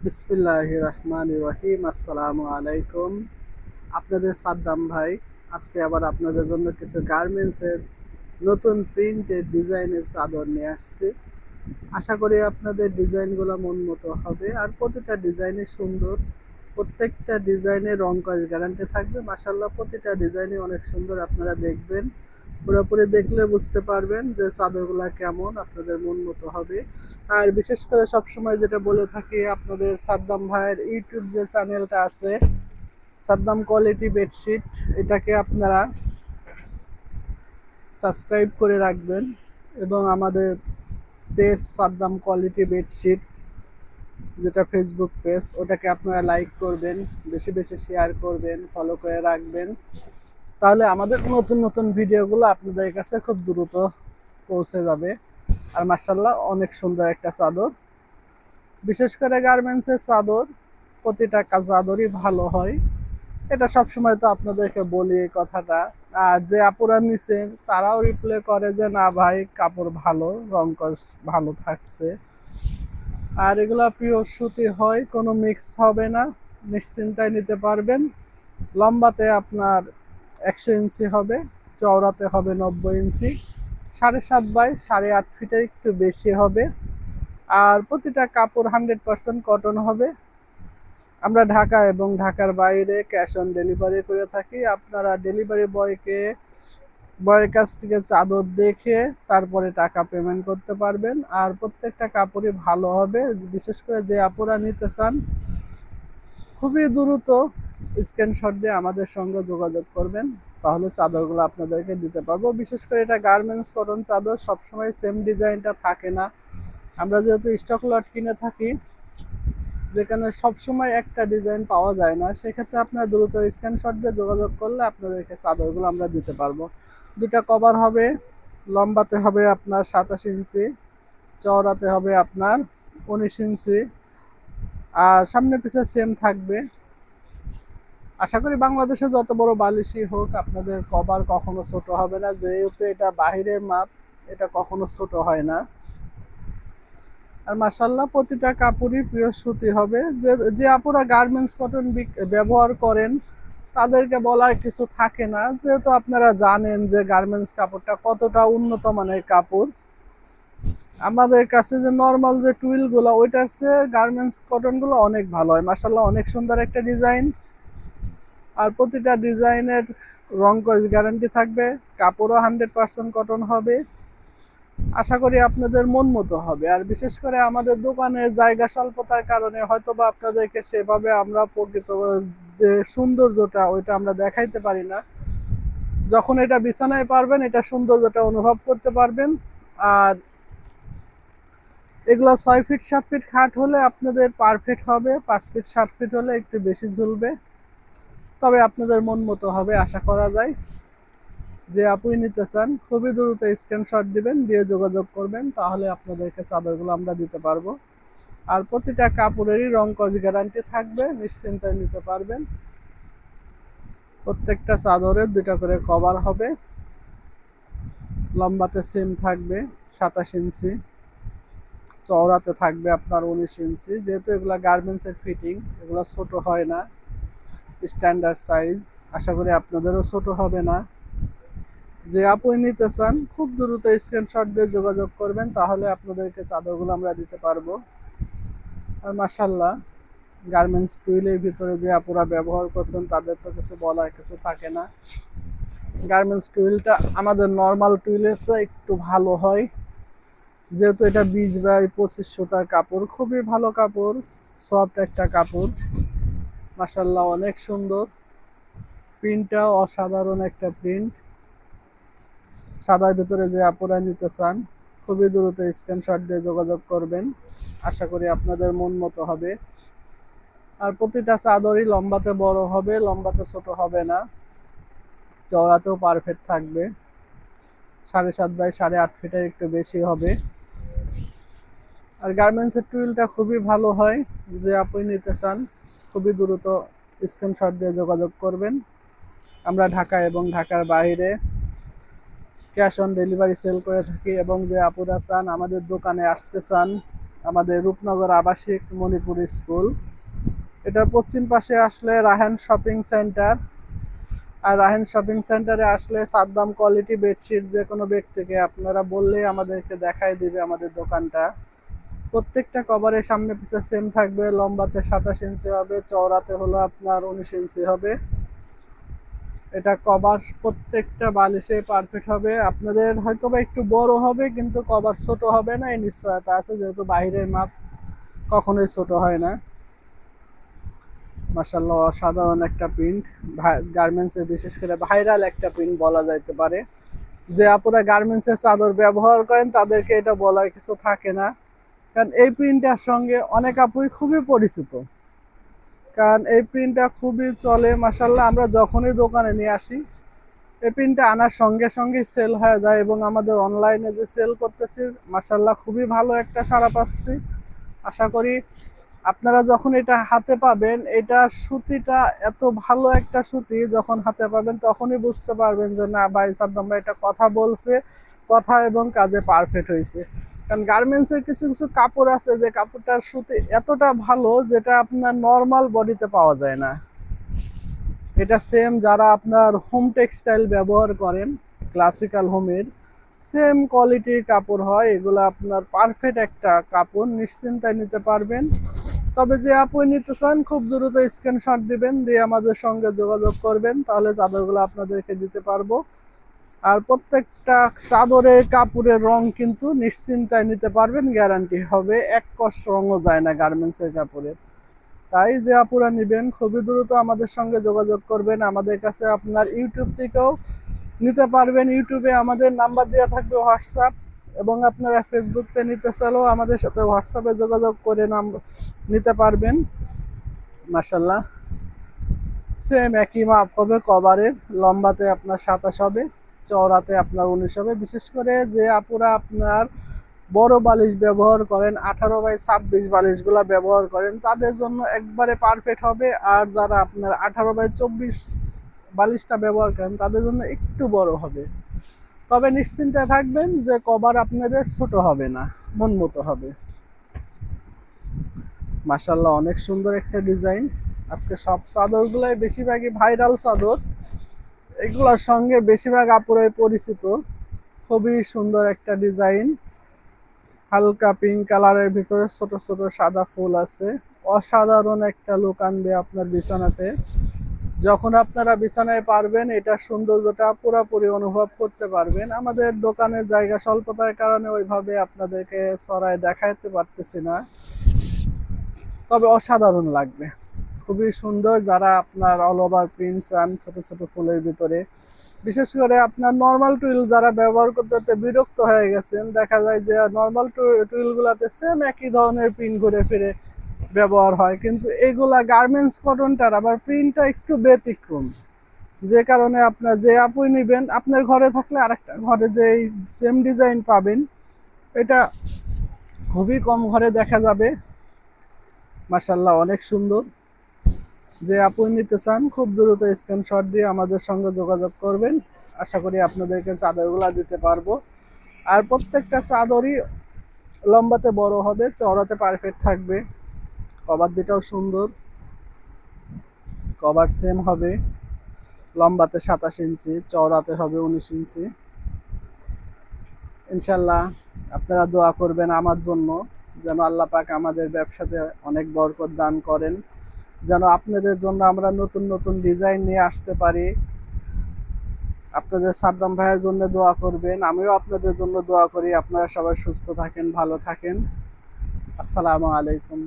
বিসমিল্লাহির রহমানির রহিম। আসসালামু আলাইকুম। আপনাদের সাদ্দাম ভাই আজকে আবার আপনাদের জন্য কিছু গার্মেন্টসের নতুন প্রিন্টের ডিজাইনের চাদর নিয়ে আসছি। আশা করি আপনাদের ডিজাইনগুলো মন মতো হবে আর প্রতিটা ডিজাইনে সুন্দর। প্রত্যেকটা ডিজাইনে রং কস গ্যারান্টি থাকবে। মাশাআল্লাহ প্রতিটা ডিজাইনে অনেক সুন্দর। আপনারা দেখবেন, পুরোপুরি দেখলে বুঝতে পারবেন যে চাদরগুলা কেমন, আপনাদের মন মতো হবে। আর বিশেষ করে সবসময় যেটা বলে থাকি, আপনাদের সাদ্দাম ভাইয়ের ইউটিউব যে চ্যানেলটা আছে, সাদ্দাম কোয়ালিটি বেডশিট, এটাকে আপনারা সাবস্ক্রাইব করে রাখবেন এবং আমাদের পেজ সাদ্দাম কোয়ালিটি বেডশিট, যেটা ফেসবুক পেজ, ওটাকে আপনারা লাইক করবেন, বেশি বেশি শেয়ার করবেন, ফলো করে রাখবেন। তাহলে আমাদের নতুন নতুন ভিডিওগুলো আপনাদের কাছে খুব দ্রুত পৌঁছে যাবে। আর মাশাআল্লাহ অনেক সুন্দর একটা চাদর। বিশেষ করে গার্মেন্টসের চাদর, প্রতিটা চাদরই ভালো হয়, এটা সবসময় তো আপনাদেরকে বলি এই কথাটা। আর যে আপুরা নিছেন তারাও রিপ্লাই করে যে না ভাই, কাপড় ভালো, রং কস ভালো থাকছে। আর এগুলা পিওর সুতি হয়, কোনো মিক্স হবে না, নিশ্চিন্তায় নিতে পারবেন। লম্বাতে আপনার 100 ইঞ্চি হবে, চওড়াতে হবে 90 ইঞ্চি, 7.5 বাই 8.5 ফিটের একটু বেশি হবে। আর প্রতিটা কাপড় 100% কটন হবে। আমরা ঢাকা এবং ঢাকার বাইরে ক্যাশ অন ডেলিভারি করে থাকি। আপনারা ডেলিভারি বয়ের কাছ থেকে চাদর দেখে তারপরে টাকা পেমেন্ট করতে পারবেন। আর প্রত্যেকটা কাপড়ই ভালো হবে। বিশেষ করে যে আপুরা নিতে চান, খুবই দ্রুত স্ক্রিনশট দিয়ে আমাদের সঙ্গে যোগাযোগ করবেন, তাহলে চাদরগুলো আপনাদেরকে দিতে পারবো। বিশেষ করে এটা গার্মেন্টস কটন চাদর, সবসময় সেম ডিজাইনটা থাকে না। আমরা যেহেতু স্টক লট কিনে থাকি, যেখানে সবসময় একটা ডিজাইন পাওয়া যায় না, সেক্ষেত্রে আপনার দ্রুত স্ক্রিনশট দিয়ে যোগাযোগ করলে আপনাদেরকে চাদরগুলো আমরা দিতে পারবো। দুটা কভার হবে, লম্বাতে হবে আপনার 27 ইঞ্চি, চওড়াতে হবে আপনার 19 ইঞ্চি, আর সামনে পিছে সেম থাকবে। আশা করি বাংলাদেশে যত বড় বালিশই হোক, আপনাদের কভার কখনো ছোট হবে না, যেহেতু এটা বাহিরের মাপ, এটা কখনো ছোট হয় না। আর মাশাআল্লাহ প্রতিটা কাপড়ই পিওর সুতি হবে। যে যে আপুরা গার্মেন্টস কটন ব্যবহার করেন তাদেরকে বলার কিছু থাকে না, যেহেতু আপনারা জানেন যে গার্মেন্টস কাপড়টা কতটা উন্নত মানের কাপড়। আমাদের কাছে যে নর্মাল যে টুইলগুলো, ওইটার চেয়ে গার্মেন্টস কটনগুলো অনেক ভালো হয়। মাশাআল্লাহ অনেক সুন্দর একটা ডিজাইন। আর প্রতিটা ডিজাইনের রং কস গ্যারান্টি থাকবে, কাপড়ও 100% কটন হবে। আশা করি আপনাদের মন মতো হবে। আর বিশেষ করে আমাদের দোকানের জায়গা স্বল্পতার কারণে হয়তো বা আপনাদেরকে সেভাবে আমরা প্রকৃত যে সৌন্দর্যটা, ওইটা আমরা দেখাইতে পারি না। যখন এটা বিছানায় পারবেন, এটা সৌন্দর্যটা অনুভব করতে পারবেন। আর এগুলো 6 ফিট 7 ফিট খাট হলে আপনাদের পারফেক্ট হবে, 5 ফিট 7 ফিট হলে একটু বেশি ঝুলবে। তবে আপনাদের মন মতো হবে আশা করা যায়। যে আপুই নিতে চান খুবই দ্রুত স্ক্রিনশট দিবেন, দিয়ে যোগাযোগ করবেন, তাহলে আপনাদেরকে চাদরগুলো আমরা দিতে পারবো। আর প্রতিটা কাপড়েরই রং কস গ্যারান্টি থাকবে, নিশ্চিন্তে নিতে পারবেন। প্রত্যেকটা চাদরের দুটা করে কভার হবে, লম্বাতে সেম থাকবে 27 ইঞ্চি, চওড়াতে থাকবে আপনার 19 ইঞ্চি। যেহেতু এগুলা গার্মেন্টসের ফিটিং, এগুলো ছোট হয় না, স্ট্যান্ডার্ড সাইজ। আশা করি আপনাদেরও ছোট হবে না। যে আপুই নিতে চান খুব দ্রুত স্ক্রিনশট দিয়ে যোগাযোগ করবেন, তাহলে আপনাদেরকে চাদরগুলো আমরা দিতে পারবো। আর মাশাআল্লাহ গার্মেন্টস টুইলের ভিতরে যে আপুরা ব্যবহার করছেন তাদের তো কিছু বলার কিছু থাকে না। গার্মেন্টস টুইলটা আমাদের নর্মাল টুইলের চেয়ে একটু ভালো হয়, যেহেতু এটা 20 বাই 25 সুতার কাপড়, খুবই ভালো কাপড়, সফট একটা কাপড়। মাশাআল্লাহ অনেক সুন্দর, প্রিন্টটাও অসাধারণ একটা প্রিন্ট। সাদার ভিতরে যে আপুরা নিতে চান খুবই দ্রুত স্ক্রিনশট দিয়ে যোগাযোগ করবেন, আশা করি আপনাদের মন মতো হবে। আর প্রতিটা চাদরই লম্বাতে বড় হবে, লম্বাতে ছোট হবে না, চওড়াতেও পারফেক্ট থাকবে। 7.5 বাই 8.5 ফিটের একটু বেশি হবে। আর গার্মেন্টসের টুইলটা খুবই ভালো হয়। যে আপনি নিতে চান খুবই দ্রুত স্ক্রিনশট দিয়ে যোগাযোগ করবেন। আমরা ঢাকা এবং ঢাকার বাইরে ক্যাশ অন ডেলিভারি সেল করে থাকি, এবং যে আপুরা চান আমাদের দোকানে আসতে চান, আমাদের রূপনগর আবাসিক মণিপুর স্কুল। এটার পশ্চিম পাশে আসলে রাহান শপিং সেন্টার। আর রাহান শপিং সেন্টারে আসলে সাদ্দাম কোয়ালিটি বেডশিট যে কোনো ব্যক্তিকে আপনারা বললেই আমাদেরকে দেখাই দিবে আমাদের দোকানটা। প্রত্যেকটা কভারের সামনে পিছে সেম থাকবে। লম্বাতে 27 ইঞ্চি হবে, চওড়াতে হলো আপনার 19 ইঞ্চি হবে। এটা কভার প্রত্যেকটা বালিশে পারফেক্ট হবে। আপনাদের হয়তো বা একটু বড় হবে, কিন্তু কভার ছোট হবে না এই নিশ্চয়তা আছে, যেহেতু বাইরের মাপ কখনোই ছোট হয় না। মাশাআল্লাহ, অসাধারণ একটা প্রিন্ট। গার্মেন্টসে বিশেষ করে ভাইরাল একটা প্রিন্ট বলা যাইতে পারে। যে আপনারা গার্মেন্টসের চাদর ব্যবহার করেন তাদেরকে এটা বলার কিছু থাকে না, কারণ এই প্রিন্টটার সঙ্গে অনেক আপুই খুবই পরিচিত। কারণ এই প্রিন্টটা খুবই চলে মাশাআল্লাহ। আমরা যখনই দোকানে নিয়ে আসি এই প্রিন্টটা আনার সঙ্গে সঙ্গে সেল হয়ে যায়, এবং আমাদের অনলাইনে যে সেল করতেছি মাশাআল্লাহ খুবই ভালো একটা সাড়া পাচ্ছি। আশা করি আপনারা যখন এটা হাতে পাবেন, এটা সুতিটা এত ভালো একটা সুতি, যখন হাতে পাবেন তখনই বুঝতে পারবেন যে না ভাই, সাদ্দাম ভাই এটা কথা বলছে, কথা এবং কাজে পারফেক্ট হয়েছে। কারণ গার্মেন্টসের কিছু কিছু কাপড় আছে যে কাপড়টার সুতি এতটা ভালো যেটা আপনার নর্মাল বডিতে পাওয়া যায় না। এটা সেম যারা আপনার হোম টেক্সটাইল ব্যবহার করেন, ক্লাসিক্যাল হোমের সেম কোয়ালিটির কাপড় হয় এগুলো। আপনার পারফেক্ট একটা কাপড়, নিশ্চিন্তায় নিতে পারবেন। তবে যে আপনি নিতে চান খুব দ্রুত স্ক্রিনশট দিবেন, দিয়ে আমাদের সঙ্গে যোগাযোগ করবেন, তাহলে চাদরগুলো আপনাদেরকে দিতে পারবো। আর প্রত্যেকটা চাদরের কাপড়ের রং কিন্তু নিশ্চিন্তায় নিতে পারবেন, গ্যারান্টি হবে। এক কষ রঙও যায় না গার্মেন্টসের কাপড়ের। তাই যে আপুরা নিবেন খুবই দ্রুত আমাদের সঙ্গে যোগাযোগ করবেন। আমাদের কাছে আপনার ইউটিউব থেকেও নিতে পারবেন। ইউটিউবে আমাদের নাম্বার দেওয়া থাকবে, হোয়াটসঅ্যাপ, এবং আপনারা ফেসবুকতে নিতে চাইলেও আমাদের সাথে হোয়াটসঅ্যাপে যোগাযোগ করে নিতে পারবেন। মাশাল্লাহ, সেম একই মাপ হবে কভারের। লম্বাতে আপনার 27 হবে, চওড়াতে আপনার 19 হবে। বিশেষ করে যে আপুরা আপনার বড় বালিশ ব্যবহার করেন, 18x26 বালিশগুলা ব্যবহার করেন, তাদের জন্য একবারে পারফেক্ট হবে। আর যারা আপনার 18x24 বালিশটা ব্যবহার করেন তাদের জন্য একটু বড় হবে। তবে নিশ্চিন্তে থাকবেন যে কভার আপনাদের ছোট হবে না, মন মতো হবে। মাশাআল্লাহ, অনেক সুন্দর একটা ডিজাইন। আজকে সব চাদরগুলাই বেশিরভাগই ভাইরাল চাদর, এগুলোর সঙ্গে বেশিরভাগ আপুরাই পরিচিত। খুবই সুন্দর একটা ডিজাইন, হালকা পিঙ্ক কালারের ভিতরে ছোট ছোট সাদা ফুল আছে। অসাধারণ একটা লুক আনবে আপনার বিছানাতে। যখন আপনারা বিছানায় পারবেন এটার সৌন্দর্যটা পুরোপুরি অনুভব করতে পারবেন। আমাদের দোকানের জায়গা স্বল্পতার কারণে ওইভাবে আপনাদেরকে সরায় দেখাতে পারতেছি না, তবে অসাধারণ লাগবে, খুবই সুন্দর। যারা আপনার অল ওভার প্রিন্ট চান ছোট ছোট ফুলের ভিতরে, বিশেষ করে আপনার নর্মাল টুইল যারা ব্যবহার করতে বিরক্ত হয়ে গেছেন, দেখা যায় যে নর্মাল টুইল গুলাতে সেম একই ধরনের প্রিন্ট ঘুরে ফিরে ব্যবহার হয়, কিন্তু এগুলা গার্মেন্টস কটনটার আবার প্রিন্টটা একটু ব্যতিক্রম। যে কারণে আপনার যে আপুই নিবেন, আপনার ঘরে থাকলে আরেকটা ঘরে যে সেম ডিজাইন পাবেন, এটা খুবই কম ঘরে দেখা যাবে। মাশাআল্লাহ, অনেক সুন্দর। যে আপুই নিতে চান খুব দ্রুত স্ক্রিনশট দিয়ে আমাদের সঙ্গে যোগাযোগ করবেন। আশা করি আপনাদেরকে চাদরগুলা দিতে পারবো। আর প্রত্যেকটা চাদরই লম্বাতে বড় হবে, চওড়াতে পারফেক্ট থাকবে। কভার দুটাও সুন্দর, কভার সেম হবে। লম্বাতে 27 ইঞ্চি, চওড়াতে হবে 19 ইঞ্চি। ইনশাল্লাহ আপনারা দোয়া করবেন আমার জন্য, যেন আল্লাহ পাক আমাদের ব্যবসাতে অনেক বরকত দান করেন, যেন আপনাদের জন্য আমরা নতুন নতুন ডিজাইন নিয়ে আসতে পারি। আপনাদের সাদ্দাম ভাইয়ের জন্য দোয়া করবেন, আমিও আপনাদের জন্য দোয়া করি। আপনারা সবাই সুস্থ থাকেন, ভালো থাকেন। আসসালামু আলাইকুম।